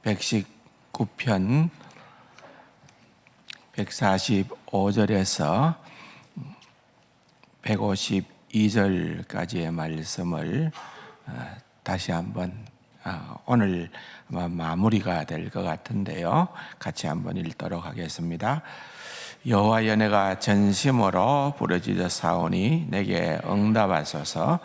119편 145절에서 152절까지의 말씀을 다시 한번 오늘 아마 마무리가 될 것 같은데요. 같이 한번 읽도록 하겠습니다. 여호와여, 내가 전심으로 부르짖어 사오니 내게 응답하소서.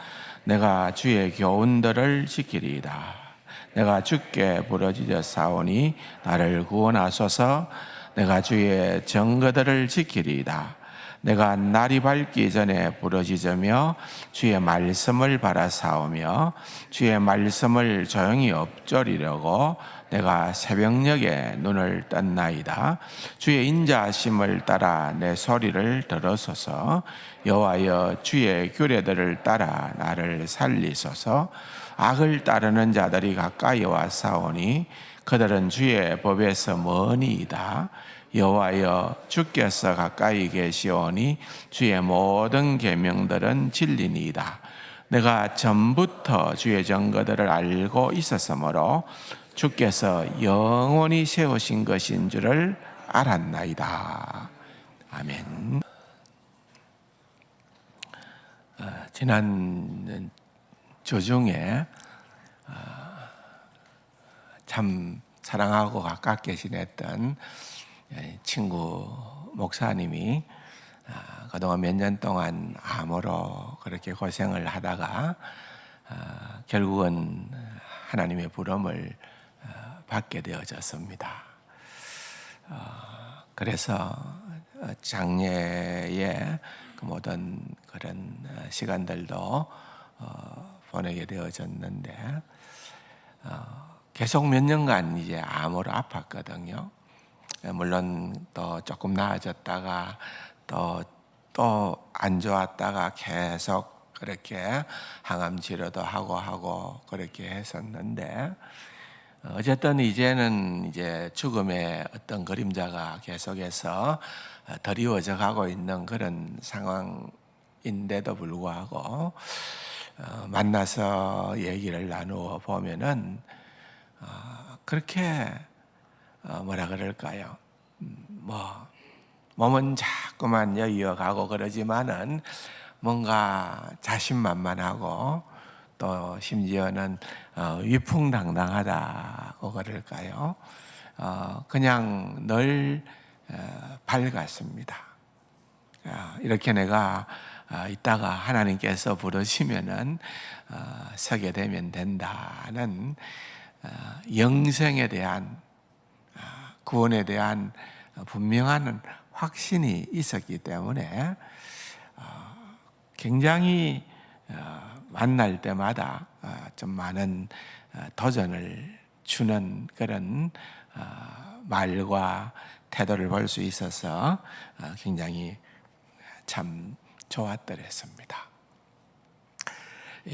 내가 주의 교훈들을 지키리이다. 내가 주께 부르짖어 사오니 나를 구원하소서. 내가 주의 증거들을 지키리이다. 내가 날이 밝기 전에 부르짖으며 주의 말씀을 바라사오며 주의 말씀을 조용히 엎조리려고 내가 새벽녘에 눈을 떴나이다. 주의 인자하심을 따라 내 소리를 들으소서. 여호와여, 주의 규례들을 따라 나를 살리소서. 악을 따르는 자들이 가까이 와 싸우니 그들은 주의 법에서 머니이다. 여호와여, 주께서 가까이 계시오니 주의 모든 계명들은 진리니이다. 내가 전부터 주의 증거들을 알고 있었으므로 주께서 영원히 세우신 것인 줄을 알았나이다. 아멘. 지난 주중에 참 사랑하고 가깝게 지냈던 친구 목사님이 그동안 몇 년 동안 암으로 그렇게 고생을 하다가 결국은 하나님의 부름을 받게 되어졌습니다. 그래서 장례에 그 모든 그런 시간들도 보내게 되어졌는데 계속 몇 년간 이제 암으로 아팠거든요. 물론 또 조금 나아졌다가 또 안 좋았다가 계속 그렇게 항암 치료도 하고 그렇게 했었는데 어쨌든 이제는 이제 죽음의 어떤 그림자가 계속해서 드리워져 가고 있는 그런 상황인데도 불구하고 만나서 얘기를 나누어 보면은 그렇게 뭐라 그럴까요? 몸은 자꾸만 여이어가고 그러지만은 뭔가 자신만만하고 또 심지어는 위풍당당하다고 그럴까요? 그냥 늘 밝았습니다. 이렇게 내가 이따가 하나님께서 부르시면은 서게 되면 된다는 영생에 대한 구원에 대한 분명한 확신이 있었기 때문에 굉장히 만날 때마다 좀 많은 도전을 주는 그런 말과 태도를 볼 수 있어서 굉장히 참 좋았더랬습니다.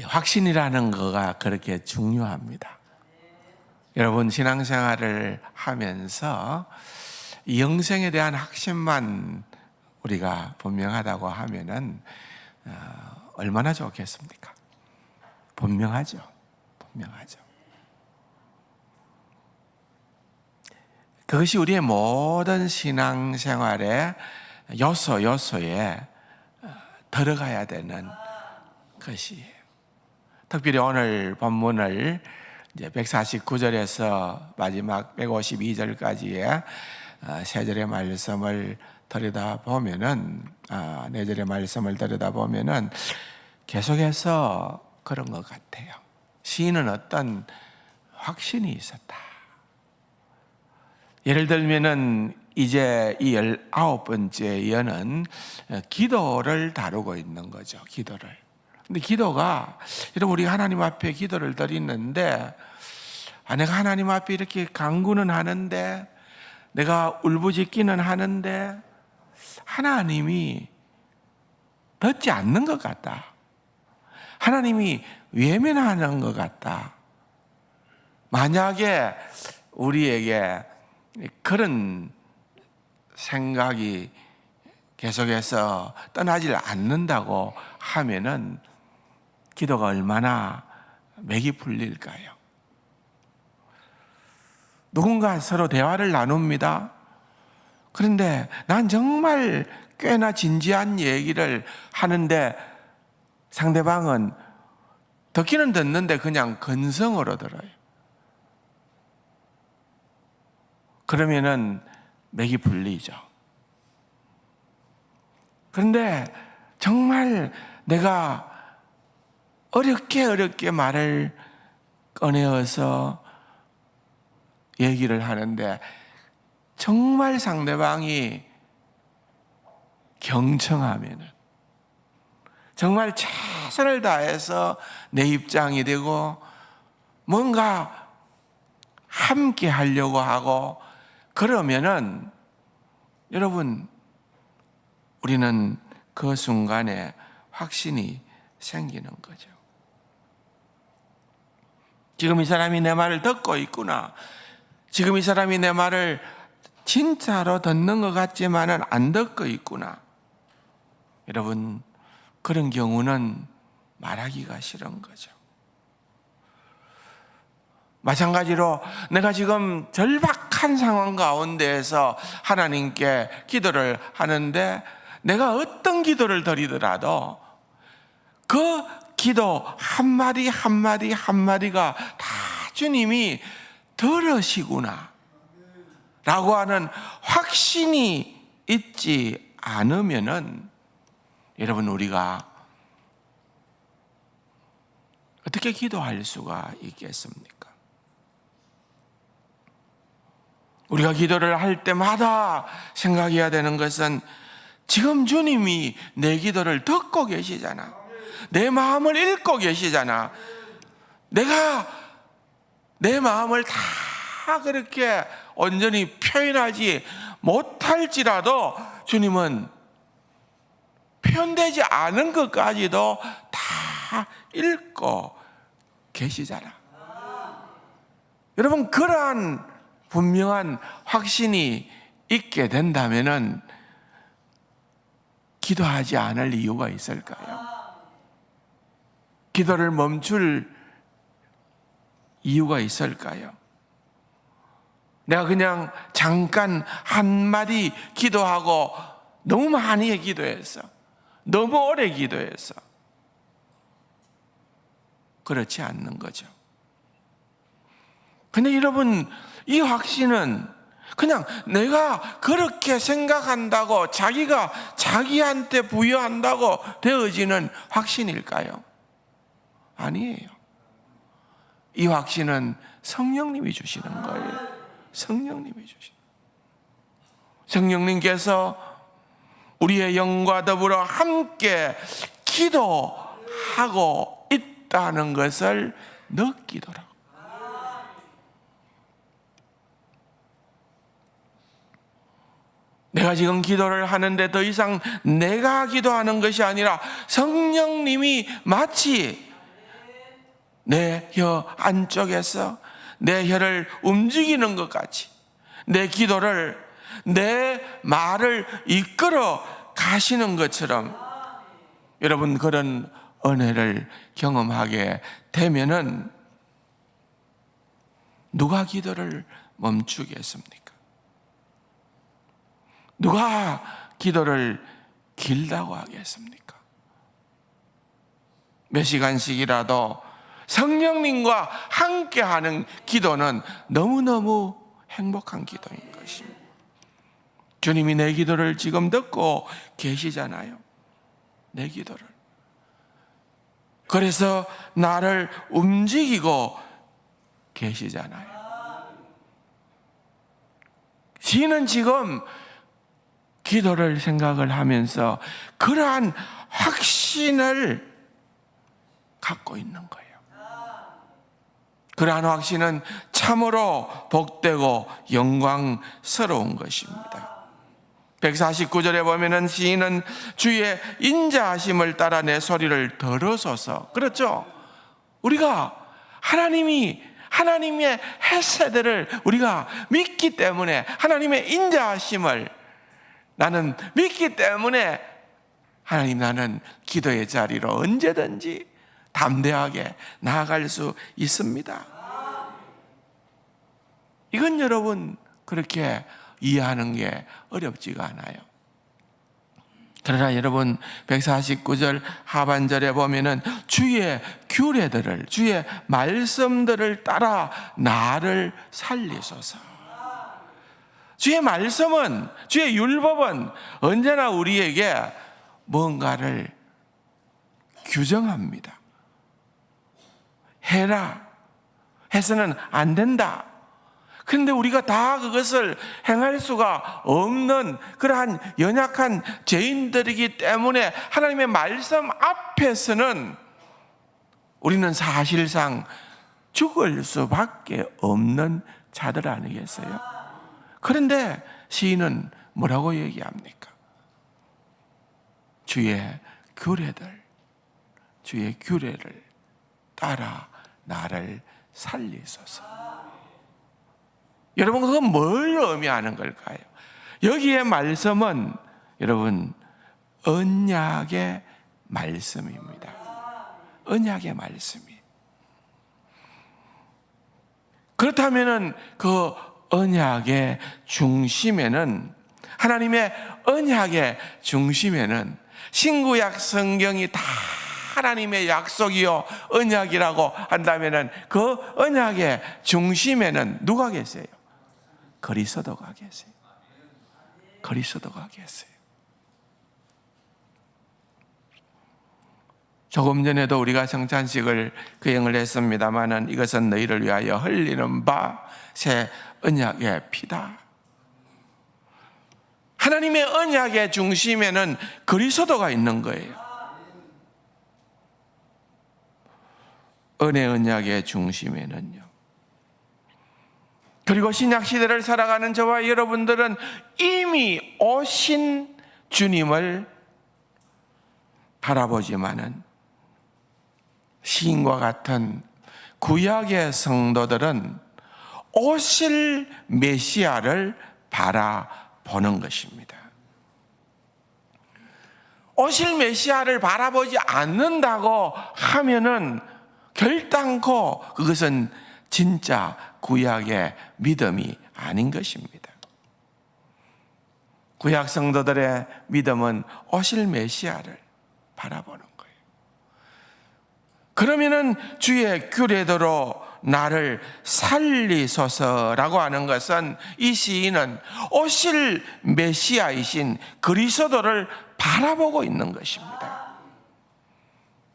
확신이라는 거가 그렇게 중요합니다. 여러분, 신앙생활을 하면서 영생에 대한 확신만 우리가 분명하다고 하면은 얼마나 좋겠습니까? 분명하죠. 그것이 우리의 모든 신앙생활의 요소에 들어가야 되는 것이에요. 특별히 오늘 본문을 이제 149절에서 마지막 152절까지의 세 절의 말씀을 들여다보면은 네 절의 말씀을 들여다보면은 계속해서 그런 것 같아요. 시인은 어떤 확신이 있었다. 예를 들면은 이제 이 19번째 예는 기도를 다루고 있는 거죠. 기도를. 근데 기도가, 여러분, 우리가 하나님 앞에 기도를 드리는데 내가 하나님 앞에 이렇게 간구는 하는데 내가 울부짖기는 하는데 하나님이 듣지 않는 것 같다. 하나님이 외면하는 것 같다. 만약에 우리에게 그런 생각이 계속해서 떠나질 않는다고 하면은 기도가 얼마나 맥이 풀릴까요? 누군가 서로 대화를 나눕니다. 그런데 난 정말 꽤나 진지한 얘기를 하는데 상대방은 듣기는 듣는데 그냥 건성으로 들어요. 그러면은 맥이 풀리죠. 그런데 정말 내가 어렵게 말을 꺼내어서 얘기를 하는데 정말 상대방이 경청하면은, 정말 최선을 다해서 내 입장이 되고 뭔가 함께 하려고 하고 그러면은 여러분, 우리는 그 순간에 확신이 생기는 거죠. 지금 이 사람이 내 말을 듣고 있구나. 지금 이 사람이 내 말을 진짜로 듣는 것 같지만은 안 듣고 있구나. 여러분, 그런 경우는 말하기가 싫은 거죠. 마찬가지로 내가 지금 절박한 상황 가운데에서 하나님께 기도를 하는데 내가 어떤 기도를 드리더라도 그 기도 한마디 한마디가 다 주님이 들으시구나 라고 하는 확신이 있지 않으면은 여러분, 우리가 어떻게 기도할 수가 있겠습니까? 우리가 기도를 할 때마다 생각해야 되는 것은 지금 주님이 내 기도를 듣고 계시잖아. 내 마음을 읽고 계시잖아. 내가 내 마음을 다 그렇게 온전히 표현하지 못할지라도 주님은 표현되지 않은 것까지도 다 읽고 계시잖아. 여러분, 그러한 분명한 확신이 있게 된다면은 기도하지 않을 이유가 있을까요? 기도를 멈출 이유가 있을까요? 내가 그냥 잠깐 한마디 기도하고 너무 많이 기도했어. 너무 오래 기도했어. 그렇지 않는 거죠. 근데 여러분, 이 확신은 그냥 내가 그렇게 생각한다고 자기가 자기한테 부여한다고 되어지는 확신일까요? 아니에요. 이 확신은 성령님이 주시는 거예요. 성령님이 주시는. 성령님께서 우리의 영과 더불어 함께 기도하고 있다는 것을 느끼더라고요. 내가 지금 기도를 하는데 더 이상 내가 기도하는 것이 아니라 성령님이 마치 내 혀 안쪽에서 내 혀를 움직이는 것 같이 내 기도를, 내 말을 이끌어 가시는 것처럼 여러분, 그런 은혜를 경험하게 되면은 누가 기도를 멈추겠습니까? 누가 기도를 길다고 하겠습니까? 몇 시간씩이라도 성령님과 함께하는 기도는 너무너무 행복한 기도인 것입니다. 주님이 내 기도를 지금 듣고 계시잖아요. 내 기도를. 그래서 나를 움직이고 계시잖아요. 시인은 지금 기도를 생각을 하면서 그러한 확신을 갖고 있는 거예요. 그러한 확신은 참으로 복되고 영광스러운 것입니다. 149절에 보면은 시인은 주의 인자하심을 따라 내 소리를 들으소서. 그렇죠? 우리가 하나님의 헤세드를 우리가 믿기 때문에, 하나님의 인자하심을 나는 믿기 때문에 하나님, 나는 기도의 자리로 언제든지 담대하게 나아갈 수 있습니다. 이건 여러분 그렇게 이해하는 게 어렵지가 않아요. 그러나 여러분 149절 하반절에 보면은 주의 규례들을, 주의 말씀들을 따라 나를 살리소서. 주의 말씀은, 주의 율법은 언제나 우리에게 뭔가를 규정합니다. 해라, 해서는 안 된다. 그런데 우리가 다 그것을 행할 수가 없는 그러한 연약한 죄인들이기 때문에 하나님의 말씀 앞에서는 우리는 사실상 죽을 수밖에 없는 자들 아니겠어요? 그런데 시인은 뭐라고 얘기합니까? 주의 규례를 따라 나를 살리소서. 여러분, 그건 뭘 의미하는 걸까요? 여기에 말씀은 여러분 언약의 말씀입니다. 언약의 말씀이. 그렇다면은 그 언약의 중심에는, 하나님의 언약의 중심에는, 신구약 성경이 다 하나님의 약속이요 언약이라고 한다면은 그 언약의 중심에는 누가 계세요? 그리스도가 계세요. 그리스도가 계세요. 조금 전에도 우리가 성찬식을 거행을 했습니다마는 이것은 너희를 위하여 흘리는 바 새 언약의 피다. 하나님의 언약의 중심에는 그리스도가 있는 거예요. 은혜 언약의 중심에는요. 그리고 신약 시대를 살아가는 저와 여러분들은 이미 오신 주님을 바라보지만은 시인과 같은 구약의 성도들은 오실 메시아를 바라보는 것입니다. 오실 메시아를 바라보지 않는다고 하면은 결단코 그것은 진짜 구약의 믿음이 아닌 것입니다. 구약 성도들의 믿음은 오실 메시아를 바라보는 거예요. 그러면은 주의 규례대로 나를 살리소서라고 하는 것은 이 시인은 오실 메시아이신 그리스도를 바라보고 있는 것입니다.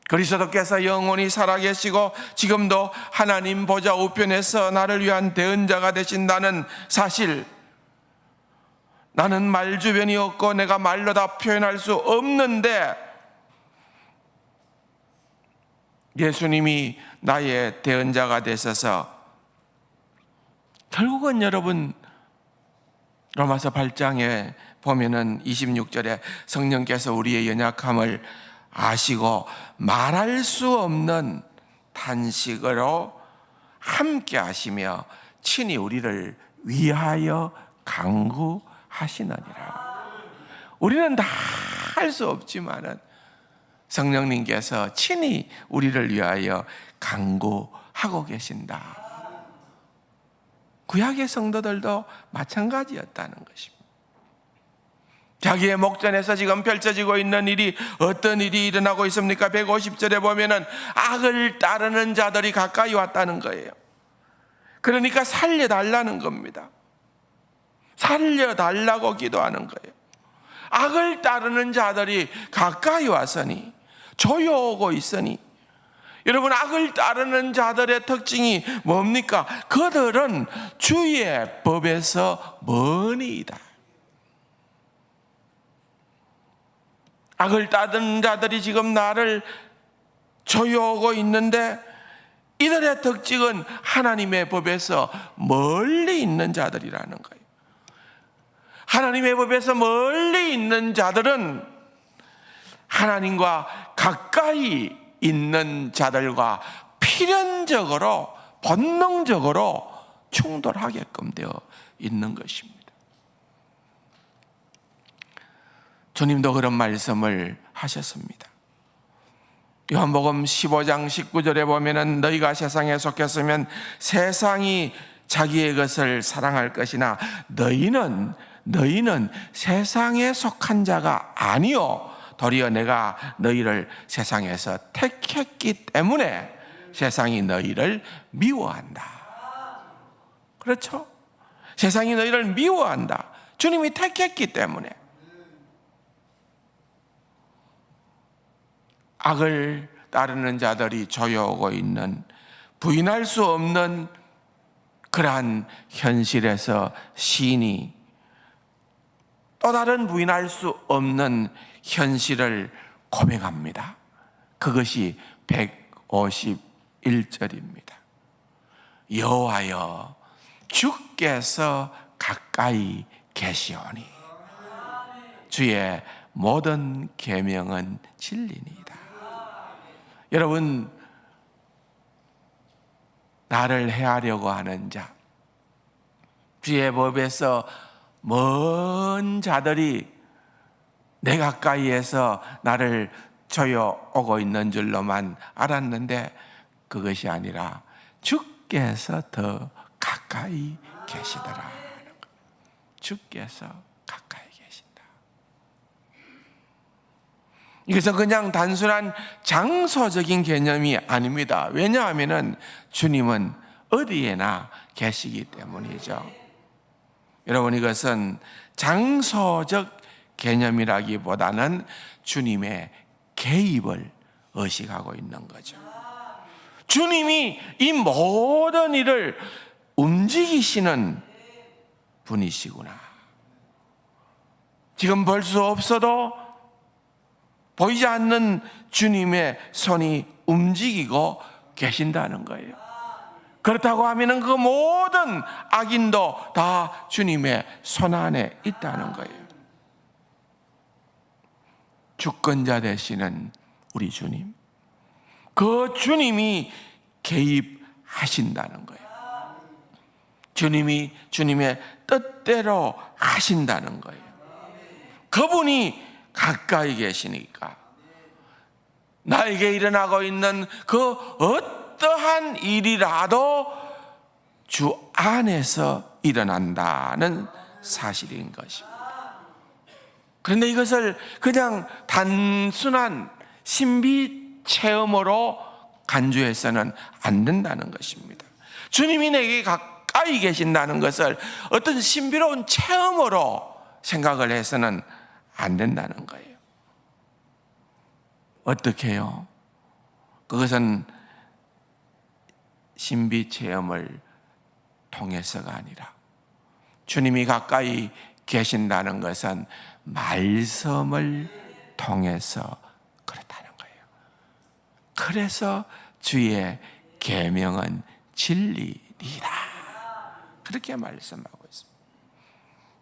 그리스도께서 영원히 살아계시고 지금도 하나님 보좌 우편에서 나를 위한 대언자가 되신다는 사실, 나는 말 주변이 없고 내가 말로 다 표현할 수 없는데 예수님이 나의 대언자가 되셔서 결국은 여러분 로마서 8장에 보면은 26절에 성령께서 우리의 연약함을 아시고 말할 수 없는 탄식으로 함께 하시며 친히 우리를 위하여 간구하시느니라. 우리는 다 할 수 없지만은 성령님께서 친히 우리를 위하여 간구하고 계신다. 구약의 성도들도 마찬가지였다는 것입니다. 자기의 목전에서 지금 펼쳐지고 있는 일이 어떤 일이 일어나고 있습니까? 150절에 보면은 악을 따르는 자들이 가까이 왔다는 거예요. 그러니까 살려달라는 겁니다. 살려달라고 기도하는 거예요. 악을 따르는 자들이 가까이 왔으니, 조여오고 있으니, 여러분, 악을 따르는 자들의 특징이 뭡니까? 그들은 주의 법에서 머니이다. 악을 따르는 자들이 지금 나를 조여오고 있는데 이들의 특징은 하나님의 법에서 멀리 있는 자들이라는 거예요. 하나님의 법에서 멀리 있는 자들은 하나님과 가까이 있는 자들과 필연적으로 본능적으로 충돌하게끔 되어 있는 것입니다. 주님도 그런 말씀을 하셨습니다. 요한복음 15장 19절에 보면은 너희가 세상에 속했으면 세상이 자기의 것을 사랑할 것이나 너희는 세상에 속한 자가 아니요 도리어 내가 너희를 세상에서 택했기 때문에 세상이 너희를 미워한다. 그렇죠? 세상이 너희를 미워한다. 주님이 택했기 때문에. 악을 따르는 자들이 조여오고 있는 부인할 수 없는 그러한 현실에서 시인이 또 다른 부인할 수 없는 현실을 고백합니다. 그것이 151절입니다. 여호와여 주께서 가까이 계시오니 주의 모든 계명은 진리니이다. 여러분, 나를 해하려고 하는 자, 주의 법에서 먼 자들이 내 가까이에서 나를 조여오고 있는 줄로만 알았는데 그것이 아니라 주께서 더 가까이 계시더라. 주께서 가까이 계신다. 이것은 그냥 단순한 장소적인 개념이 아닙니다. 왜냐하면 주님은 어디에나 계시기 때문이죠. 여러분, 이것은 장소적 개념이라기보다는 주님의 개입을 의식하고 있는 거죠. 주님이 이 모든 일을 움직이시는 분이시구나. 지금 볼 수 없어도 보이지 않는 주님의 손이 움직이고 계신다는 거예요. 그렇다고 하면 그 모든 악인도 다 주님의 손 안에 있다는 거예요. 주권자 되시는 우리 주님, 그 주님이 개입하신다는 거예요. 주님이 주님의 뜻대로 하신다는 거예요. 그분이 가까이 계시니까 나에게 일어나고 있는 그 어떠한 일이라도 주 안에서 일어난다는 사실인 것입니다. 그런데 이것을 그냥 단순한 신비 체험으로 간주해서는 안 된다는 것입니다. 주님이 내게 가까이 계신다는 것을 어떤 신비로운 체험으로 생각을 해서는 안 된다는 거예요. 어떻게 해요? 그것은 신비 체험을 통해서가 아니라 주님이 가까이 계신다는 것은 말씀을 통해서 그렇다는 거예요. 그래서 주의 계명은 진리니라. 그렇게 말씀하고 있습니다.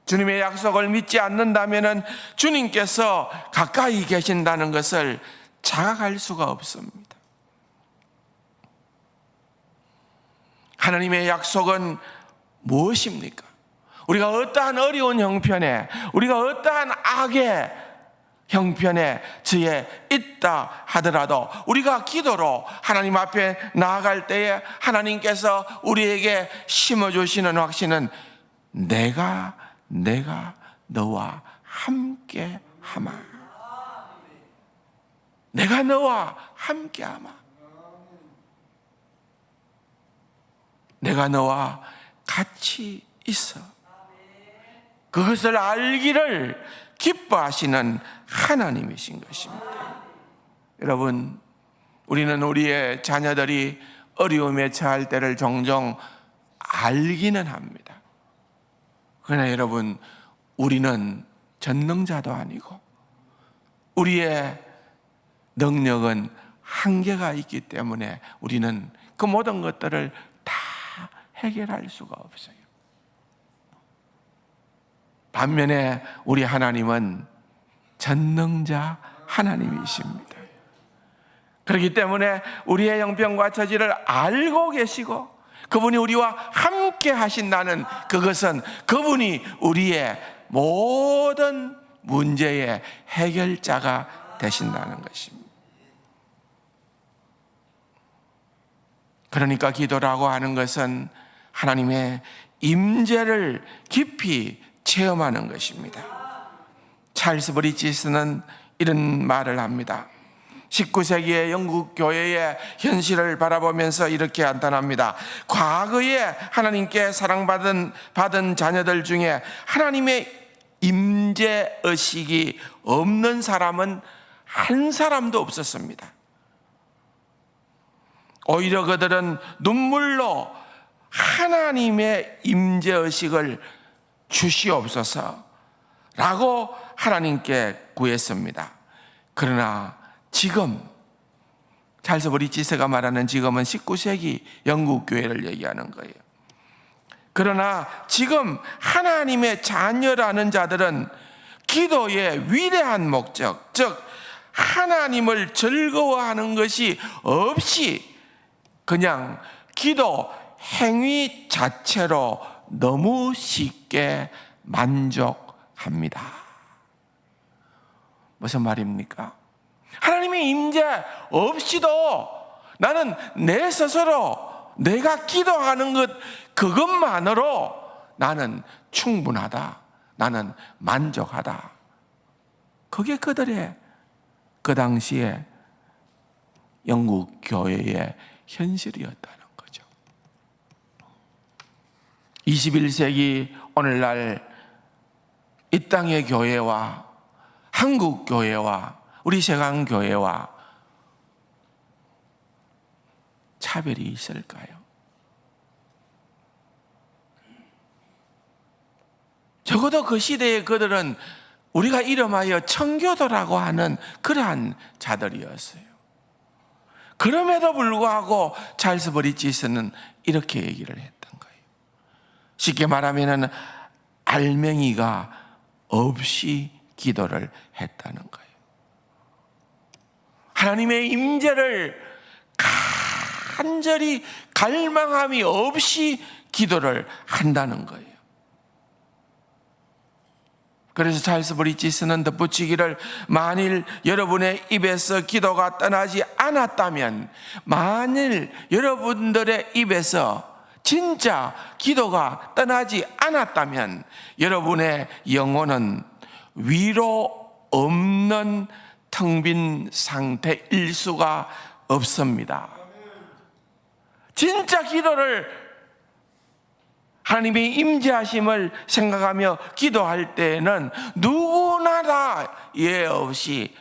주님의 약속을 믿지 않는다면 주님께서 가까이 계신다는 것을 자각할 수가 없습니다. 하나님의 약속은 무엇입니까? 우리가 어떠한 어려운 형편에, 우리가 어떠한 악의 형편에 처해 있다 하더라도 우리가 기도로 하나님 앞에 나아갈 때에 하나님께서 우리에게 심어주시는 확신은 내가 너와 함께 하마. 내가 너와 함께 하마. 내가 너와 같이 있어. 그것을 알기를 기뻐하시는 하나님이신 것입니다. 여러분, 우리는 우리의 자녀들이 어려움에 처할 때를 종종 알기는 합니다. 그러나 여러분, 우리는 전능자도 아니고 우리의 능력은 한계가 있기 때문에 우리는 그 모든 것들을 다 해결할 수가 없어요. 반면에 우리 하나님은 전능자 하나님이십니다. 그렇기 때문에 우리의 형편과 처지를 알고 계시고 그분이 우리와 함께 하신다는 그것은 그분이 우리의 모든 문제의 해결자가 되신다는 것입니다. 그러니까 기도라고 하는 것은 하나님의 임재를 깊이 체험하는 것입니다. 찰스 브리지스는 이런 말을 합니다. 19세기의 영국 교회의 현실을 바라보면서 이렇게 한탄합니다. 과거에 하나님께 사랑받은 자녀들 중에 하나님의 임재 의식이 없는 사람은 한 사람도 없었습니다. 오히려 그들은 눈물로 하나님의 임재 의식을 주시옵소서라고 하나님께 구했습니다. 그러나 지금 찰스 브리지스가 말하는 지금은 19세기 영국 교회를 얘기하는 거예요. 그러나 지금 하나님의 자녀라는 자들은 기도의 위대한 목적, 즉 하나님을 즐거워하는 것이 없이 그냥 기도 행위 자체로 너무 쉽게 만족합니다. 무슨 말입니까? 하나님의 임재 없이도 나는 내 스스로 내가 기도하는 그것만으로 나는 충분하다. 나는 만족하다. 그게 그들의 그 당시에 영국 교회의 현실이었다는 거죠. 21세기 오늘날 이 땅의 교회와 한국 교회와 우리 세강 교회와 차별이 있을까요? 적어도 그 시대에 그들은 우리가 이름하여 청교도라고 하는 그러한 자들이었어요. 그럼에도 불구하고 찰스 브리지스는 이렇게 얘기를 했던 거예요. 쉽게 말하면 알맹이가 없이 기도를 했다는 거예요. 하나님의 임재를 간절히 갈망함이 없이 기도를 한다는 거예요. 그래서 찰스 브리지스는 덧붙이기를 만일 여러분의 입에서 기도가 떠나지 않았다면, 만일 여러분들의 입에서 진짜 기도가 떠나지 않았다면 여러분의 영혼은 위로 없는 텅 빈 상태일 수가 없습니다. 진짜 기도를 하나님의 임재하심을 생각하며 기도할 때에는 누구나 다 예외 없이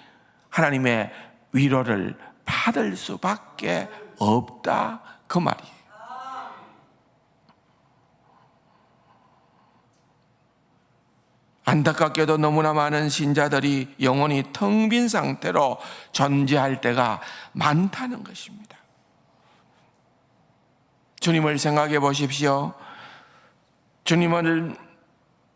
하나님의 위로를 받을 수밖에 없다, 그 말이에요. 안타깝게도 너무나 많은 신자들이 영혼이 텅 빈 상태로 존재할 때가 많다는 것입니다. 주님을 생각해 보십시오. 주님은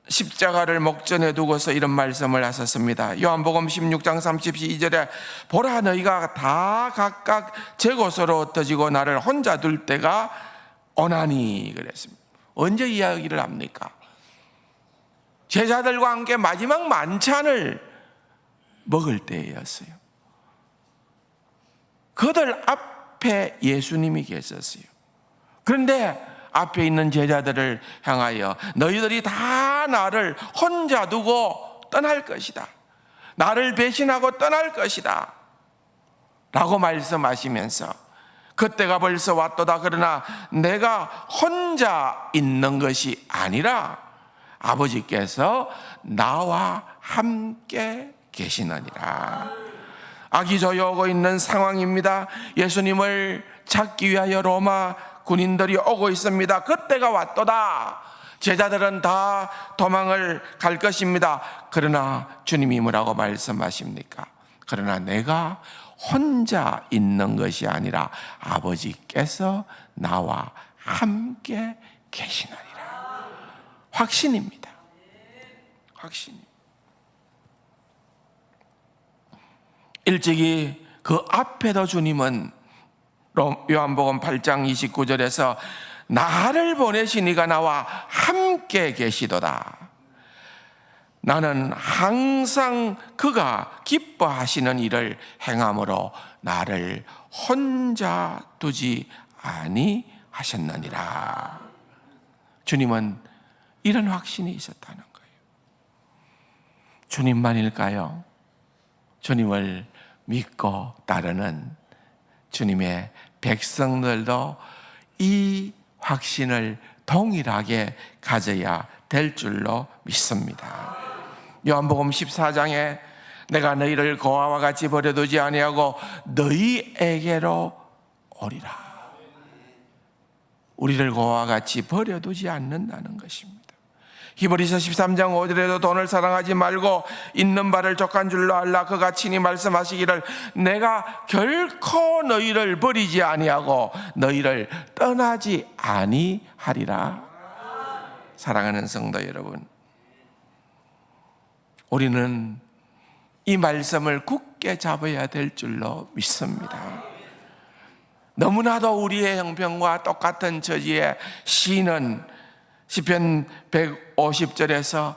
십자가를 목전에 두고서 이런 말씀을 하셨습니다. 요한복음 16장 32절에 보라, 너희가 다 각각 제 곳으로 흩어지고 나를 혼자 둘 때가 오나니 그랬습니다. 언제 이야기를 합니까? 제자들과 함께 마지막 만찬을 먹을 때였어요. 그들 앞에 예수님이 계셨어요. 그런데 앞에 있는 제자들을 향하여 너희들이 다 나를 혼자 두고 떠날 것이다, 나를 배신하고 떠날 것이다 라고 말씀하시면서 그때가 벌써 왔도다. 그러나 내가 혼자 있는 것이 아니라 아버지께서 나와 함께 계시느니라. 악이 저여오고 있는 상황입니다. 예수님을 찾기 위하여 로마 군인들이 오고 있습니다. 그때가 왔도다. 제자들은 다 도망을 갈 것입니다. 그러나 주님이 뭐라고 말씀하십니까? 그러나 내가 혼자 있는 것이 아니라 아버지께서 나와 함께 계시느니라. 확신입니다. 확신. 일찍이 그 앞에도 주님은 요한복음 8장 29절에서 나를 보내신 이가 나와 함께 계시도다. 나는 항상 그가 기뻐하시는 일을 행함으로 나를 혼자 두지 아니하셨느니라. 주님은 이런 확신이 있었다는 거예요. 주님만일까요? 주님을 믿고 따르는 주님의 백성들도 이 확신을 동일하게 가져야 될 줄로 믿습니다. 요한복음 14장에 내가 너희를 고아와 같이 버려두지 아니하고 너희에게로 오리라. 우리를 고아와 같이 버려두지 않는다는 것입니다. 히브리서 13장 5절에도 돈을 사랑하지 말고 있는 바를 족한 줄로 알라. 그가 친히 말씀하시기를 내가 결코 너희를 버리지 아니하고 너희를 떠나지 아니하리라. 사랑하는 성도 여러분, 우리는 이 말씀을 굳게 잡아야 될 줄로 믿습니다. 너무나도 우리의 형편과 똑같은 처지에 시인은 시편 150절에서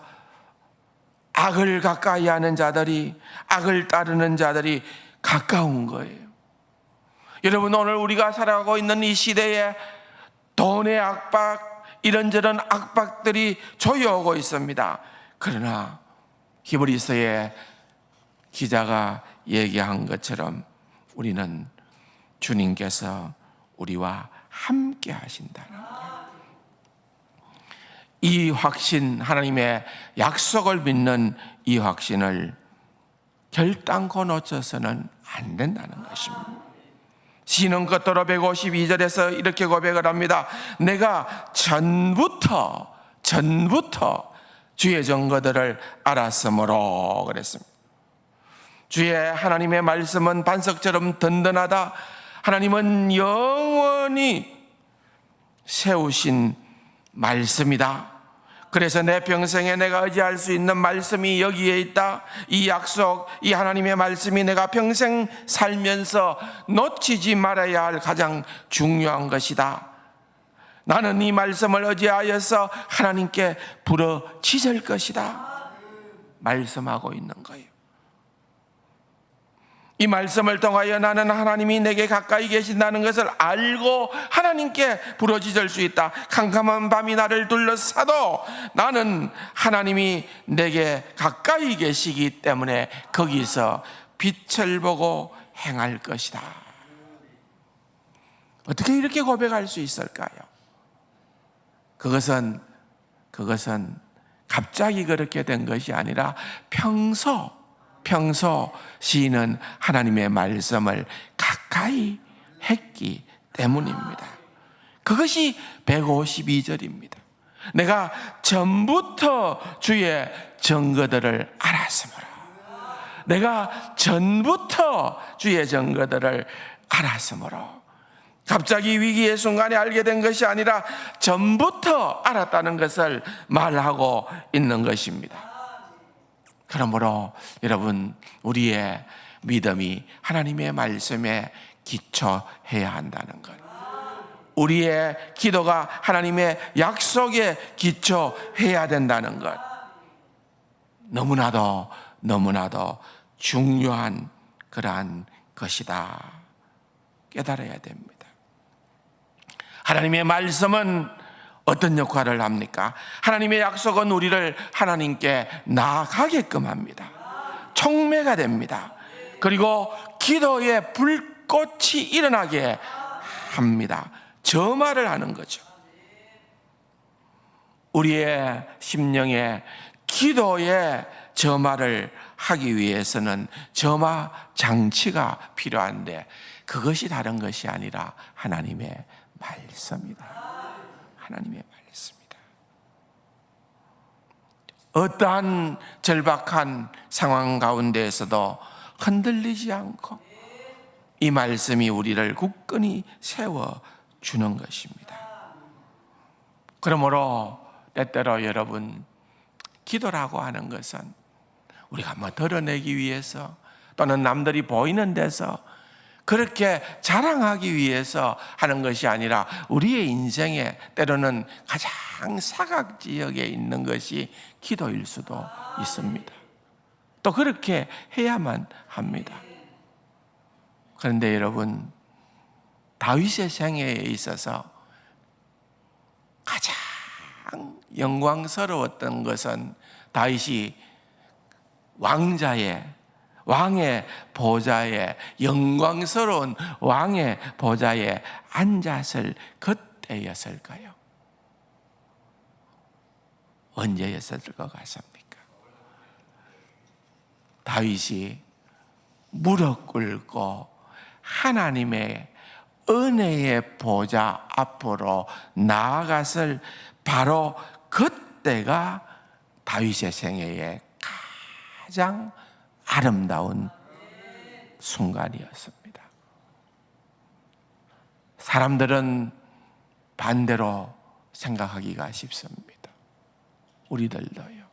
악을 가까이 하는 자들이, 악을 따르는 자들이 가까운 거예요. 여러분, 오늘 우리가 살아가고 있는 이 시대에 돈의 압박, 이런저런 압박들이 조여오고 있습니다. 그러나 히브리서의 기자가 얘기한 것처럼 우리는 주님께서 우리와 함께 하신다는 거예요. 이 확신, 하나님의 약속을 믿는 이 확신을 결단코 놓쳐서는 안 된다는 것입니다. 시는 끝으로 152절에서 이렇게 고백을 합니다. 내가 전부터 주의 증거들을 알았으므로 그랬습니다. 주의 하나님의 말씀은 반석처럼 든든하다. 하나님은 영원히 세우신 말씀이다. 그래서 내 평생에 내가 의지할 수 있는 말씀이 여기에 있다. 이 약속, 이 하나님의 말씀이 내가 평생 살면서 놓치지 말아야 할 가장 중요한 것이다. 나는 이 말씀을 의지하여서 하나님께 부르짖을 것이다. 말씀하고 있는 거예요. 이 말씀을 통하여 나는 하나님이 내게 가까이 계신다는 것을 알고 하나님께 부르짖을 수 있다. 캄캄한 밤이 나를 둘러싸도 나는 하나님이 내게 가까이 계시기 때문에 거기서 빛을 보고 행할 것이다. 어떻게 이렇게 고백할 수 있을까요? 그것은 갑자기 그렇게 된 것이 아니라 평소 시인은 하나님의 말씀을 가까이 했기 때문입니다. 그것이 152절입니다. 내가 전부터 주의 증거들을 알았으므로. 내가 전부터 주의 증거들을 알았으므로. 갑자기 위기의 순간에 알게 된 것이 아니라 전부터 알았다는 것을 말하고 있는 것입니다. 그러므로 여러분, 우리의 믿음이 하나님의 말씀에 기초해야 한다는 것, 우리의 기도가 하나님의 약속에 기초해야 된다는 것, 너무나도 중요한 그러한 것이다. 깨달아야 됩니다. 하나님의 말씀은 어떤 역할을 합니까? 하나님의 약속은 우리를 하나님께 나아가게끔 합니다. 촉매가 됩니다. 그리고 기도의 불꽃이 일어나게 합니다. 점화를 하는 거죠. 우리의 심령에 기도의 점화를 하기 위해서는 점화 장치가 필요한데 그것이 다른 것이 아니라 하나님의 말씀이다. 하나님의 말씀이다. 어떠한 절박한 상황 가운데에서도 흔들리지 않고 이 말씀이 우리를 굳건히 세워주는 것입니다. 그러므로 때때로 여러분, 기도라고 하는 것은 우리가 뭐 드러내기 위해서 또는 남들이 보이는 데서 그렇게 자랑하기 위해서 하는 것이 아니라 우리의 인생에 때로는 가장 사각지역에 있는 것이 기도일 수도 있습니다. 또 그렇게 해야만 합니다. 그런데 여러분, 다윗의 생애에 있어서 가장 영광스러웠던 것은 다윗이 왕의 보좌에, 영광스러운 왕의 보좌에 앉았을 그때였을까요? 언제였을 것 같습니까? 다윗이 무릎 꿇고 하나님의 은혜의 보좌 앞으로 나아갔을 바로 그때가 다윗의 생애의 가장 아름다운 순간이었습니다. 사람들은 반대로 생각하기가 쉽습니다. 우리들도요.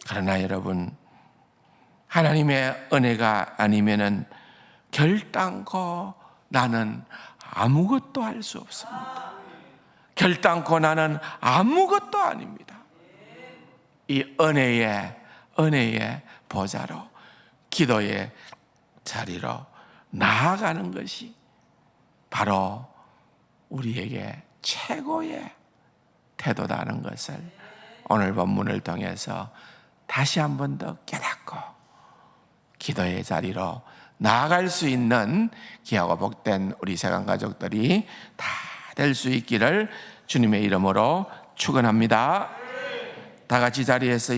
그러나 여러분, 하나님의 은혜가 아니면은 결단코 나는 아무것도 할 수 없습니다. 결단코 나는 아무것도 아닙니다. 이 은혜의 보좌로, 기도의 자리로 나아가는 것이 바로 우리에게 최고의 태도다는 것을 오늘 본문을 통해서 다시 한 번 더 깨닫고 기도의 자리로 나아갈 수 있는 귀하고 복된 우리 세관 가족들이 다 될 수 있기를 주님의 이름으로 축원합니다. 다 같이 자리에서